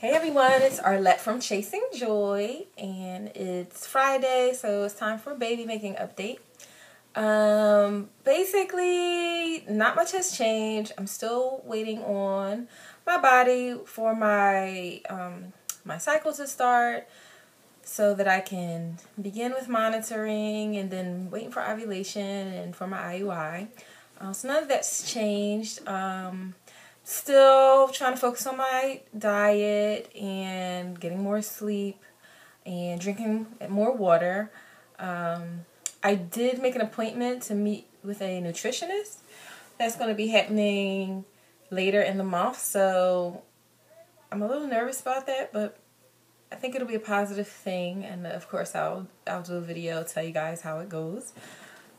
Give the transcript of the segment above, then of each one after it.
Hey everyone, it's Arlette from Chasing Joy, and it's Friday, so it's time for a baby making update. Basically, not much has changed. I'm still waiting on my body for my my cycle to start, so that I can begin with monitoring, and then waiting for ovulation and for my IUI. So none of that's changed. Still trying to focus on my diet and getting more sleep and drinking more water. I did make an appointment to meet with a nutritionist. That's going to be happening later in the month, so I'm a little nervous about that, but I think it'll be a positive thing, and of course I'll do a video, tell you guys how it goes.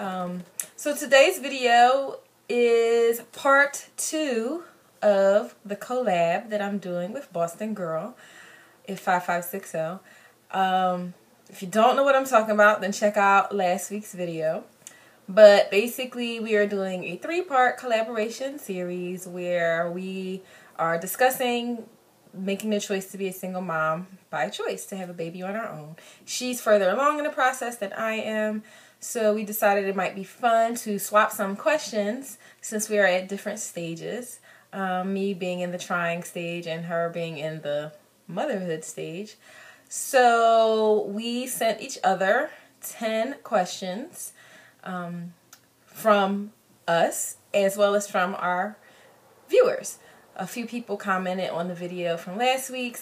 So today's video is part 2 of the collab that I'm doing with Boston Girl at 5560. If you don't know what I'm talking about, then check out last week's video. But basically, we are doing a 3-part collaboration series where we are discussing making the choice to be a single mom by choice, to have a baby on our own. She's further along in the process than I am, so we decided it might be fun to swap some questions since we are at different stages. Me being in the trying stage and her being in the motherhood stage. So we sent each other 10 questions from us as well as from our viewers. A few people commented on the video from last week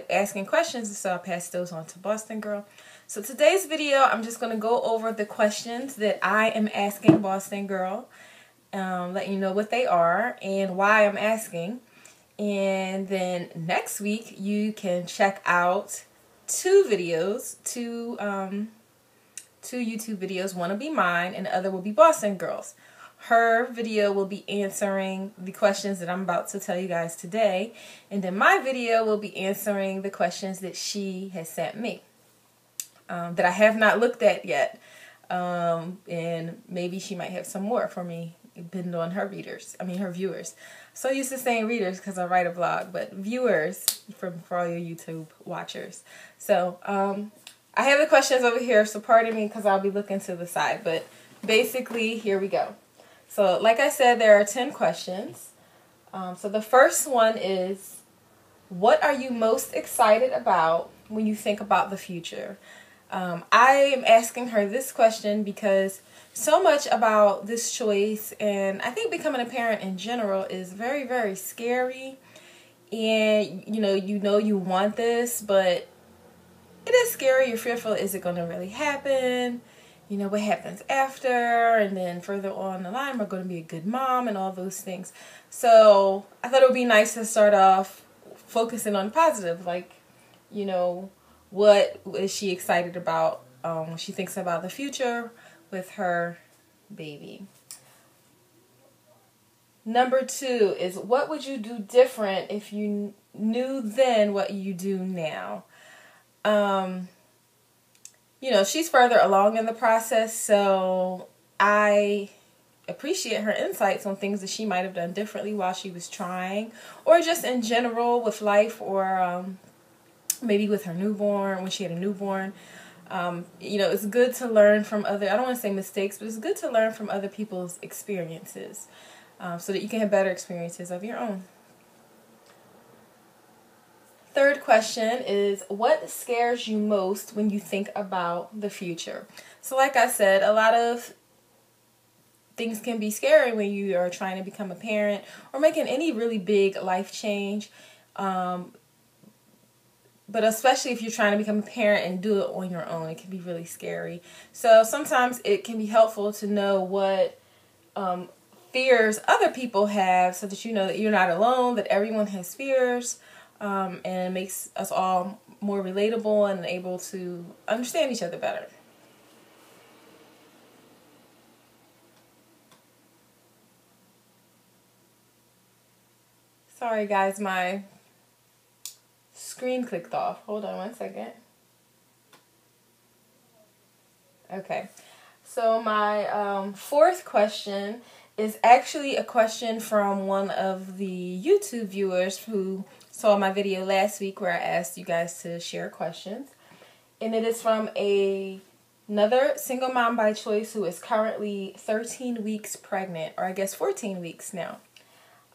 asking questions, so I passed those on to Boston Girl. So today's video, I'm just going to go over the questions that I am asking Boston Girl. Let you know what they are and why I'm asking. And then next week you can check out 2 videos, two YouTube videos. One will be mine and the other will be Boston Girl's. Her video will be answering the questions that I'm about to tell you guys today, and then my video will be answering the questions that she has sent me that I have not looked at yet. And maybe she might have some more for me, depending on her viewers. So used to saying readers because I write a blog, but viewers for all your YouTube watchers. So I have the questions over here, so pardon me because I'll be looking to the side. But basically, here we go. So like I said, there are 10 questions. So the first one is, what are you most excited about when you think about the future? I am asking her this question because so much about this choice, and I think becoming a parent in general, is very, very scary. And you know you want this, but it is scary. You're fearful, is it going to really happen? You know, what happens after? And then further on the line, we're going to be a good mom and all those things. So I thought it would be nice to start off focusing on positive, like, you know, what is she excited about when she thinks about the future with her baby. Number 2 is, what would you do different if you knew then what you do now? You know, she's further along in the process, so I appreciate her insights on things that she might have done differently while she was trying, or just in general with life, or maybe with her newborn, when she had a newborn. You know, it's good to learn from other, I don't want to say mistakes, but it's good to learn from other people's experiences so that you can have better experiences of your own. Third question is, what scares you most when you think about the future? So like I said, a lot of things can be scary when you are trying to become a parent or making any really big life change. But especially if you're trying to become a parent and do it on your own, it can be really scary. So sometimes it can be helpful to know what fears other people have, so that you know that you're not alone, that everyone has fears, and it makes us all more relatable and able to understand each other better. Sorry guys, my screen clicked off. Hold on one second. Okay, so my 4th question is actually a question from one of the YouTube viewers who saw my video last week where I asked you guys to share questions. And it is from another single mom by choice who is currently 13 weeks pregnant, or I guess 14 weeks now.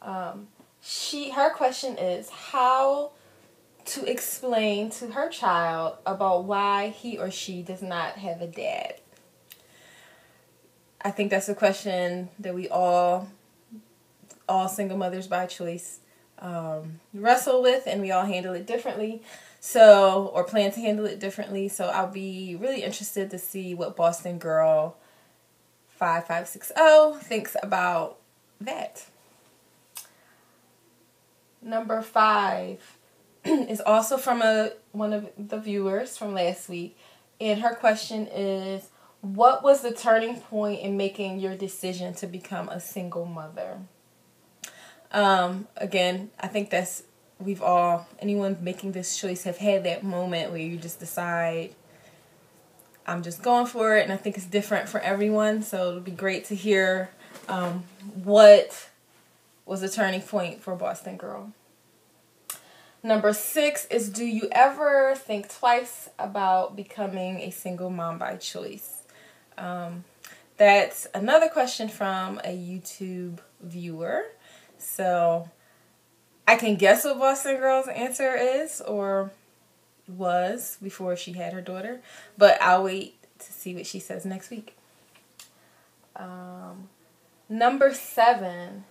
Her question is how to explain to her child about why he or she does not have a dad. I think that's a question that we all single mothers by choice wrestle with, and we all handle it differently. So, or plan to handle it differently. So I'll be really interested to see what Boston Girl 5560 thinks about that. Number 5 is also from one of the viewers from last week. And her question is, what was the turning point in making your decision to become a single mother? Again, I think that's, anyone making this choice have had that moment where you just decide, I'm just going for it. And I think it's different for everyone. So it'll be great to hear what was the turning point for Boston Girl. Number 6 is, do you ever think twice about becoming a single mom by choice? That's another question from a YouTube viewer. So I can guess what Boston Girl's answer is or was before she had her daughter, but I'll wait to see what she says next week. Number 7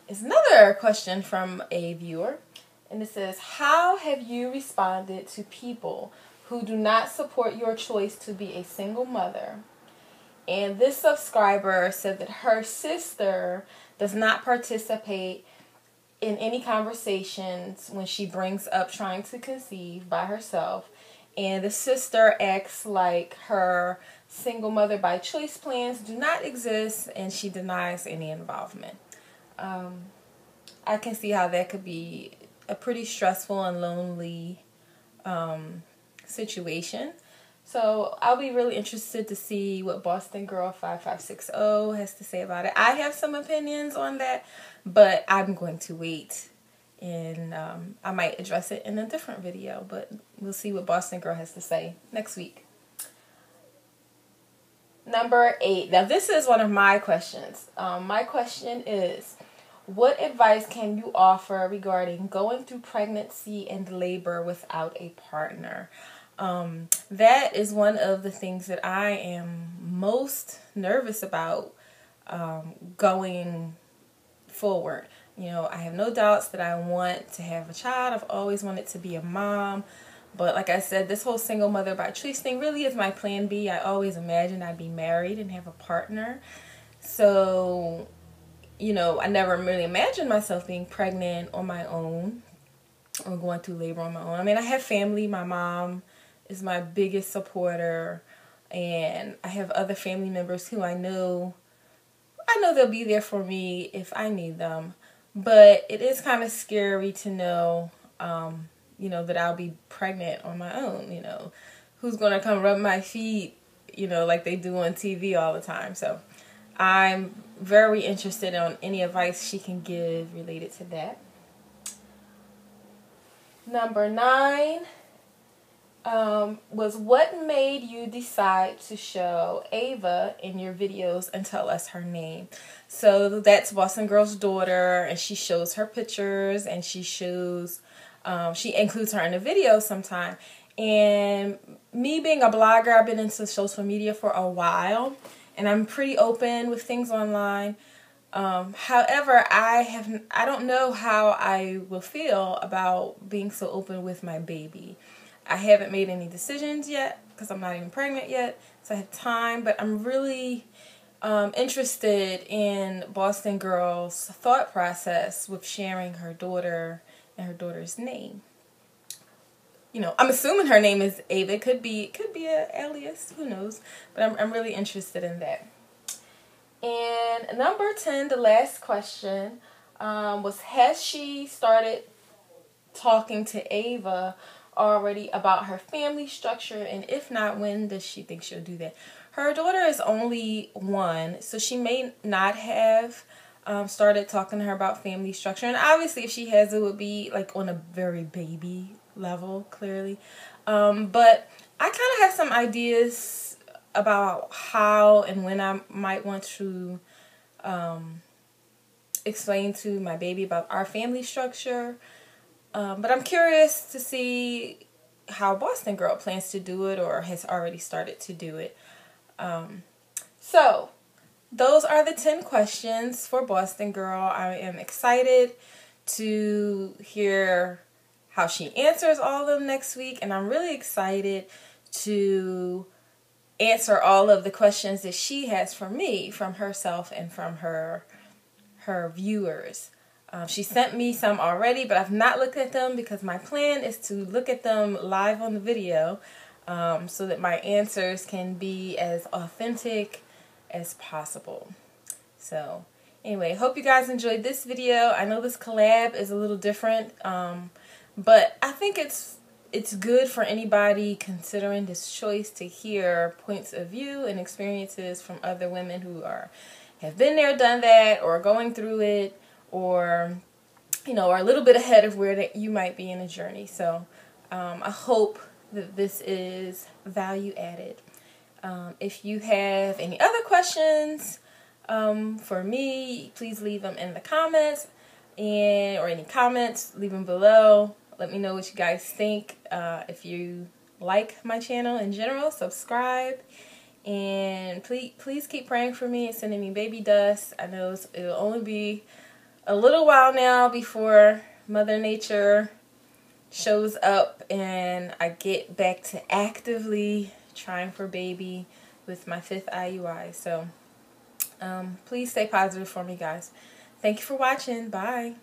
is another question from a viewer, and it says, how have you responded to people who do not support your choice to be a single mother? And this subscriber said that her sister does not participate in any conversations when she brings up trying to conceive by herself. And the sister acts like her single mother by choice plans do not exist, and she denies any involvement. I can see how that could be a pretty stressful and lonely situation. So I'll be really interested to see what Boston Girl 5560 has to say about it. I have some opinions on that, but I'm going to wait, and I might address it in a different video, but we'll see what Boston Girl has to say next week. Number 8. Now this is one of my questions. My question is, what advice can you offer regarding going through pregnancy and labor without a partner? That is one of the things that I am most nervous about going forward. You know, I have no doubts that I want to have a child. I've always wanted to be a mom. But like I said, this whole single mother by choice thing really is my plan B. I always imagined I'd be married and have a partner. So, you know, I never really imagined myself being pregnant on my own or going through labor on my own. I mean, I have family. My mom is my biggest supporter, and I have other family members who I know they'll be there for me if I need them. But it is kind of scary to know, you know, that I'll be pregnant on my own. You know, who's going to come rub my feet, you know, like they do on TV all the time. So I'm very interested in any advice she can give related to that. Number 9 was, what made you decide to show Ava in your videos and tell us her name? So that's Boston Girl's daughter, and she shows her pictures, and she shows, she includes her in the video sometime. And me being a blogger, I've been into social media for a while, and I'm pretty open with things online. However, I don't know how I will feel about being so open with my baby. I haven't made any decisions yet because I'm not even pregnant yet, so I have time, but I'm really interested in Boston Girl's thought process with sharing her daughter and her daughter's name. You know, I'm assuming her name is Ava. It could be an alias, who knows, but I'm really interested in that. And number 10, the last question, was, has she started talking to Ava already about her family structure, and if not, when does she think she'll do that? Her daughter is only 1, so she may not have started talking to her about family structure. And obviously, if she has, it would be like on a very baby level, clearly. But I kind of have some ideas about how and when I might want to explain to my baby about our family structure. But I'm curious to see how Boston Girl plans to do it or has already started to do it. So those are the 10 questions for Boston Girl. I am excited to hear how she answers all of them next week, and I'm really excited to answer all of the questions that she has for me, from herself and from her viewers. She sent me some already, but I've not looked at them because my plan is to look at them live on the video so that my answers can be as authentic as possible. So anyway, hope you guys enjoyed this video. I know this collab is a little different, but I think it's good for anybody considering this choice to hear points of view and experiences from other women who have been there, done that, or going through it, or are a little bit ahead of where you might be in a journey. So I hope that this is value added. If you have any other questions for me, please leave them in the comments, or any comments, leave them below. Let me know what you guys think. If you like my channel in general, subscribe. And please keep praying for me and sending me baby dust. I know it'll only be a little while now before Mother Nature shows up and I get back to actively trying for baby with my 5th IUI. So please stay positive for me, guys. Thank you for watching. Bye.